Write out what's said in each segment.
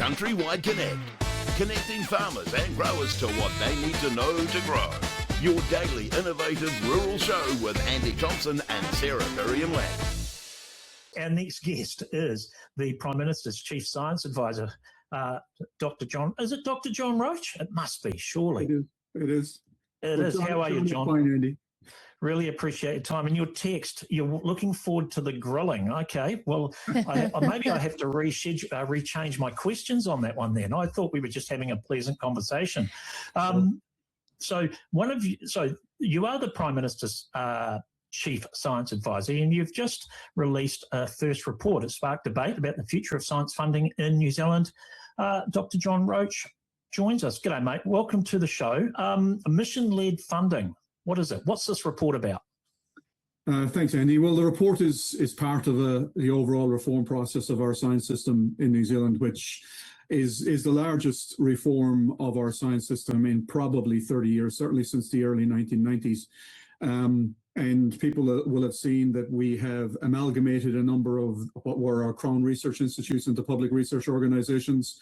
CountryWide CONNECT, connecting farmers and growers to what they need to know to grow. Your daily innovative rural show with Andy Thompson and Sarah Perriam-Lampp. Our next guest is the Prime Minister's Chief Science Advisor, Dr. John. Is it Dr. John Roche? It must be, surely. It is. It is. How are you, John? Fine, Andy. Really appreciate your time. And your text, you're looking forward to the grilling. Okay, well, maybe I have to rechange my questions on that one then. I thought we were just having a pleasant conversation. So you are the Prime Minister's Chief Science Advisor, and you've just released a first report. It sparked debate about the future of science funding in New Zealand. Dr. John Roche joins us. G'day, mate. Welcome to the show. Mission-led funding. What is it? What's this report about? Thanks, Andy. Well, the report is part of the overall reform process of our science system in New Zealand, which is the largest reform of our science system in probably 30 years, certainly since the early 1990s. And people will have seen that we have amalgamated a number of what were our Crown research institutes into public research organisations.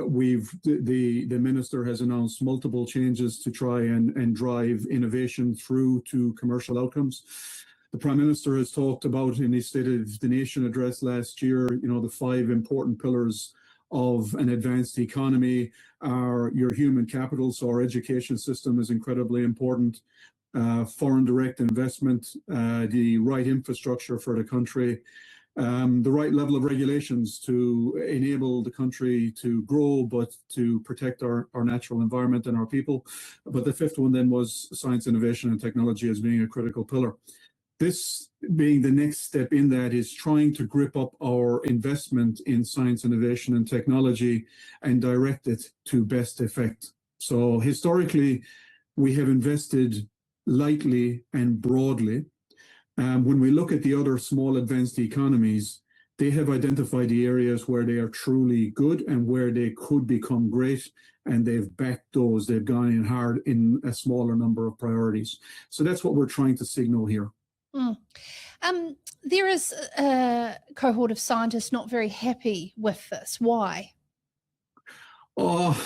The minister has announced multiple changes to try and drive innovation through to commercial outcomes. The Prime Minister has talked about in his State of the Nation address last year, the 5 important pillars of an advanced economy are your human capital. So our education system is incredibly important. Foreign direct investment, the right infrastructure for the country, the right level of regulations to enable the country to grow, but to protect our natural environment and our people. But the 5th one then was science, innovation and technology as being a critical pillar. This being the next step in that is trying to grip up our investment in science, innovation and technology and direct it to best effect. So historically, we have invested lightly and broadly. When we look at the other small advanced economies, they have identified the areas where they are truly good and where they could become great, and they've backed those. They've gone in hard in a smaller number of priorities. So that's what we're trying to signal here. There is a cohort of scientists not very happy with this. Why? Oh,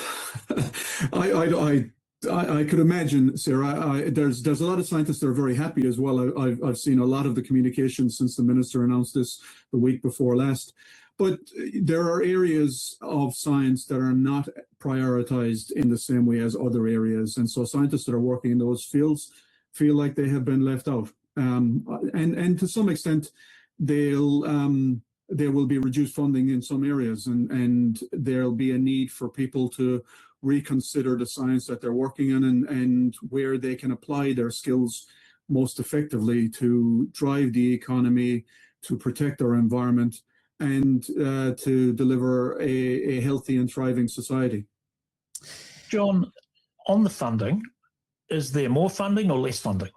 I could imagine, Sarah. There's a lot of scientists that are very happy as well. I've seen a lot of the communication since the minister announced this the week before last. But there are areas of science that are not prioritized in the same way as other areas. And so scientists that are working in those fields feel like they have been left out. And to some extent, there will be reduced funding in some areas, and there'll be a need for people to reconsider the science that they're working in and where they can apply their skills most effectively to drive the economy, to protect our environment, and to deliver a healthy and thriving society. John, on the funding, is there more funding or less funding?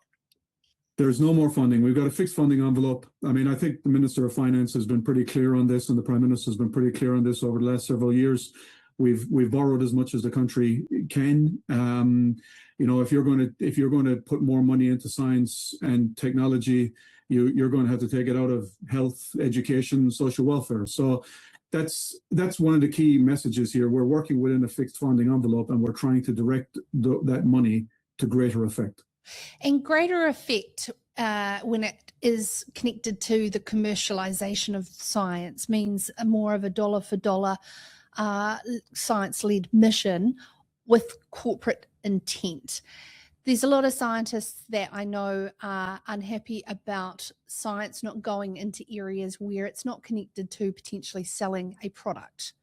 There's no more funding. We've got a fixed funding envelope. I mean, I think the Minister of Finance has been pretty clear on this, and the Prime Minister has been pretty clear on this over the last several years. We've borrowed as much as the country can. If you're going to put more money into science and technology, you're going to have to take it out of health, education, social welfare. So that's one of the key messages here. We're working within a fixed funding envelope, and we're trying to direct that money to greater effect. And greater effect when it is connected to the commercialization of science means more of a dollar for dollar science-led mission with corporate intent. There's a lot of scientists that I know are unhappy about science not going into areas where it's not connected to potentially selling a product.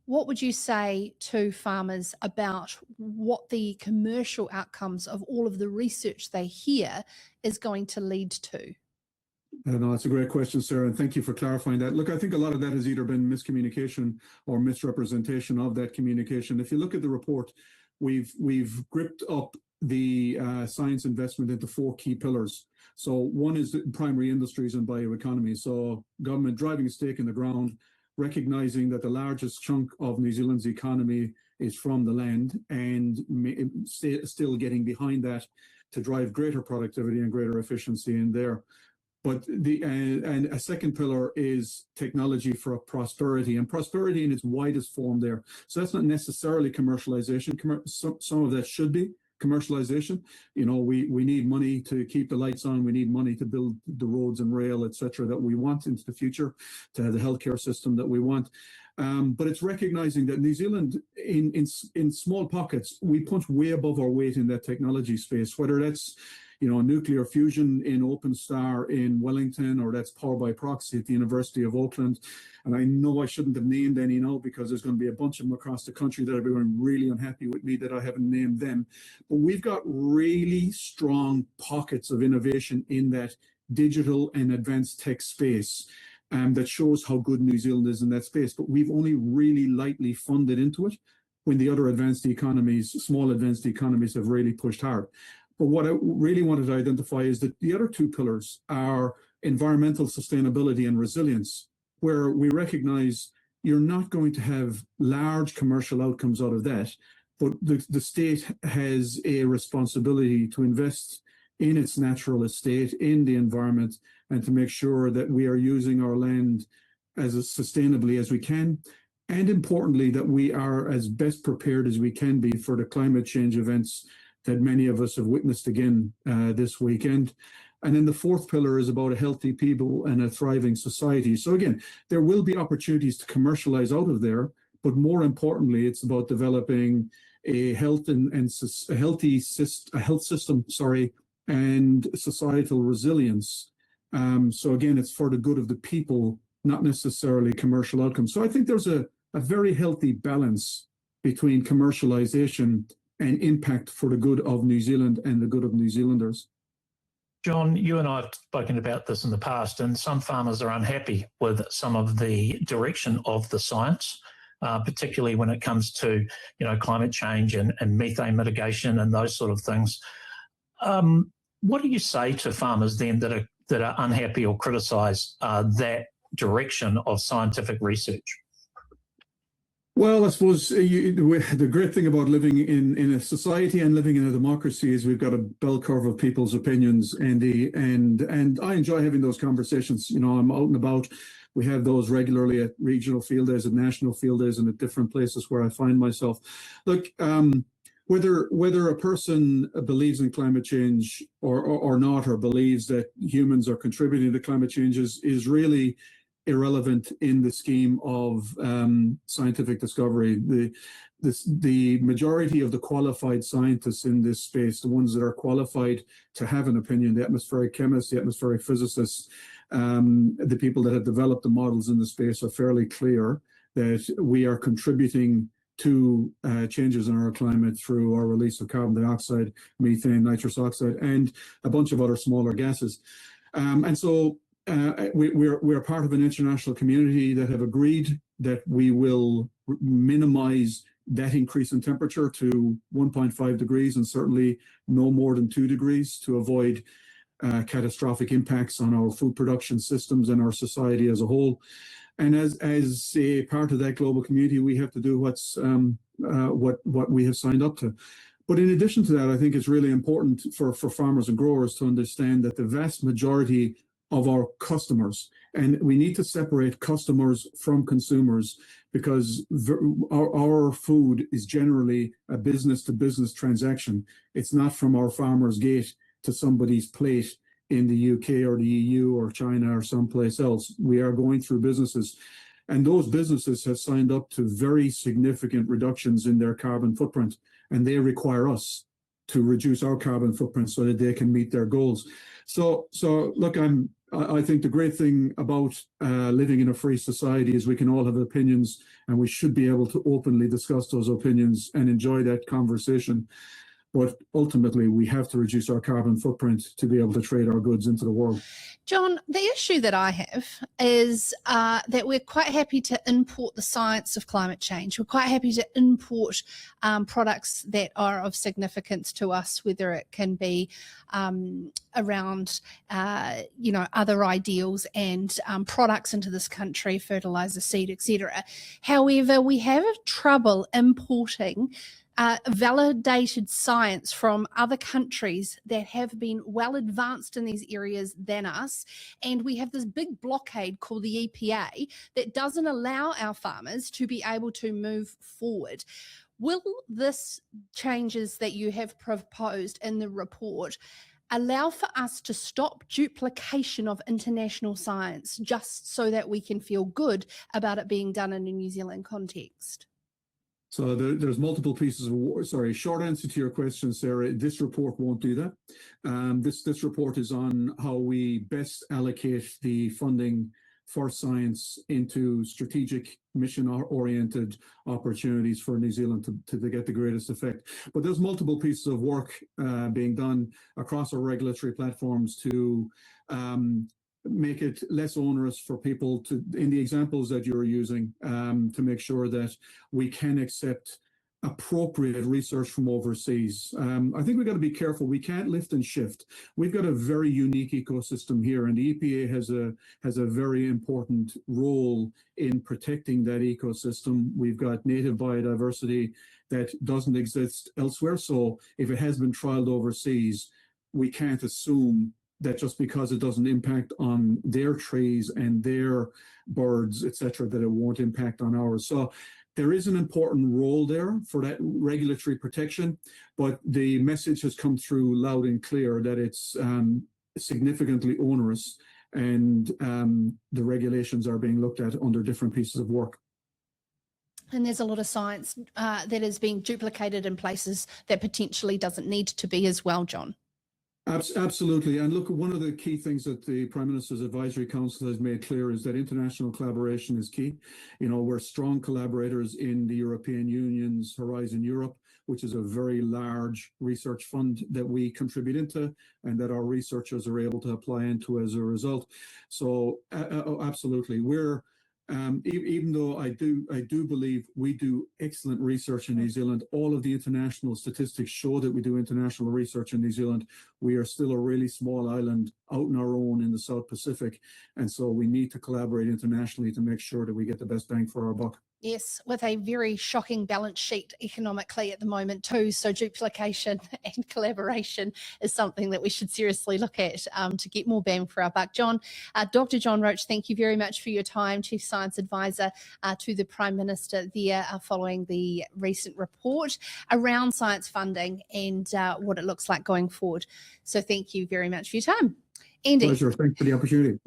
What would you say to farmers about what the commercial outcomes of all of the research they hear is going to lead to? No, that's a great question, Sarah, and thank you for clarifying that. Look, I think a lot of that has either been miscommunication or misrepresentation of that communication. If you look at the report, we've gripped up the science investment into 4 key pillars. So one is the primary industries and bioeconomy. So government driving a stake in the ground, recognizing that the largest chunk of New Zealand's economy is from the land, and still getting behind that to drive greater productivity and greater efficiency in there. But and a second pillar is technology for prosperity, and prosperity in its widest form there. So that's not necessarily commercialization. Some of that should be commercialization. You know, we need money to keep the lights on. We need money to build the roads and rail, etc., that we want into the future, to have the healthcare system that we want. But it's recognizing that New Zealand, in small pockets, we punch way above our weight in that technology space, whether that's, you know, nuclear fusion in OpenStar in Wellington, or that's power by proxy at the University of Auckland. And I know I shouldn't have named any now, because there's going to be a bunch of them across the country that are going really unhappy with me that I haven't named them. But we've got really strong pockets of innovation in that digital and advanced tech space. That shows how good New Zealand is in that space. But we've only really lightly funded into it, when the other advanced economies, small advanced economies, have really pushed hard. But what I really wanted to identify is that the other two pillars are environmental sustainability and resilience, where we recognize you're not going to have large commercial outcomes out of that, but the state has a responsibility to invest in its natural estate, in the environment, and to make sure that we are using our land as sustainably as we can. And importantly, that we are as best prepared as we can be for the climate change events that many of us have witnessed again this weekend. And then the fourth pillar is about a healthy people and a thriving society. So again, there will be opportunities to commercialize out of there, but more importantly, it's about developing a health system, and societal resilience. So again, it's for the good of the people, not necessarily commercial outcomes. So I think there's a very healthy balance between commercialization and impact for the good of New Zealand and the good of New Zealanders. John, you and I have spoken about this in the past, and some farmers are unhappy with some of the direction of the science, particularly when it comes to, you know, climate change and methane mitigation and those sort of things. What do you say to farmers then that are unhappy or criticise that direction of scientific research? Well, I suppose the great thing about living in a society and living in a democracy is we've got a bell curve of people's opinions, Andy, and I enjoy having those conversations. You know, I'm out and about. We have those regularly at regional field days, at national field days, and at different places where I find myself. Look, whether a person believes in climate change or not, or believes that humans are contributing to climate change is really irrelevant in the scheme of scientific discovery. The majority of the qualified scientists in this space, the ones that are qualified to have an opinion, the atmospheric chemists, the atmospheric physicists, the people that have developed the models in the space, are fairly clear that we are contributing to changes in our climate through our release of carbon dioxide, methane, nitrous oxide, and a bunch of other smaller gases. And so we're part of an international community that have agreed that we will minimize that increase in temperature to 1.5 degrees, and certainly no more than 2 degrees, to avoid catastrophic impacts on our food production systems and our society as a whole. And as a part of that global community, we have to do what we have signed up to. But in addition to that, I think it's really important for farmers and growers to understand that the vast majority of our customers, and we need to separate customers from consumers, because our food is generally a business-to-business transaction. It's not from our farmer's gate to somebody's plate in the UK or the EU or China or someplace else. We are going through businesses, and those businesses have signed up to very significant reductions in their carbon footprint, and they require us to reduce our carbon footprint so that they can meet their goals. So look, I think the great thing about living in a free society is we can all have opinions, and we should be able to openly discuss those opinions and enjoy that conversation. But ultimately, we have to reduce our carbon footprint to be able to trade our goods into the world. John, the issue that I have is that we're quite happy to import the science of climate change. We're quite happy to import products that are of significance to us, whether it can be around, other ideals and products into this country, fertilizer, seed, etc. However, we have trouble importing validated science from other countries that have been well advanced in these areas than us. And we have this big blockade called the EPA that doesn't allow our farmers to be able to move forward. Will this changes that you have proposed in the report allow for us to stop duplication of international science just so that we can feel good about it being done in a New Zealand context? So there's multiple pieces of short answer to your question, Sarah. This report won't do that. This report is on how we best allocate the funding for science into strategic mission-oriented opportunities for New Zealand to get the greatest effect. But there's multiple pieces of work being done across our regulatory platforms to make it less onerous for people to, in the examples that you're using, to make sure that we can accept appropriate research from overseas. I think we've got to be careful. We can't lift and shift. We've got a very unique ecosystem here, and the EPA has a very important role in protecting that ecosystem. We've got native biodiversity that doesn't exist elsewhere. So if it has been trialed overseas, we can't assume that just because it doesn't impact on their trees and their birds, etc., that it won't impact on ours. So there is an important role there for that regulatory protection, but the message has come through loud and clear that it's significantly onerous, and the regulations are being looked at under different pieces of work. And there's a lot of science that is being duplicated in places that potentially doesn't need to be as well, John. Absolutely. And look, one of the key things that the Prime Minister's Advisory Council has made clear is that international collaboration is key. You know, we're strong collaborators in the European Union's Horizon Europe, which is a very large research fund that we contribute into and that our researchers are able to apply into as a result. So absolutely, we're even though I do believe we do excellent research in New Zealand, all of the international statistics show that we do international research in New Zealand. We are still a really small island out on our own in the South Pacific. And so we need to collaborate internationally to make sure that we get the best bang for our buck. Yes, with a very shocking balance sheet economically at the moment too. So duplication and collaboration is something that we should seriously look at to get more bang for our buck. Dr. John Roche, thank you very much for your time, Chief Science Advisor to the Prime Minister there following the recent report around science funding and what it looks like going forward. So thank you very much for your time. Andy. Pleasure. Thanks for the opportunity.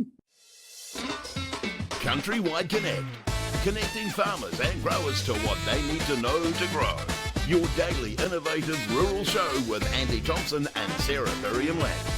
CountryWide Connect. Connecting farmers and growers to what they need to know to grow. Your daily innovative rural show with Andy Thompson and Sarah Perriam-Lampp.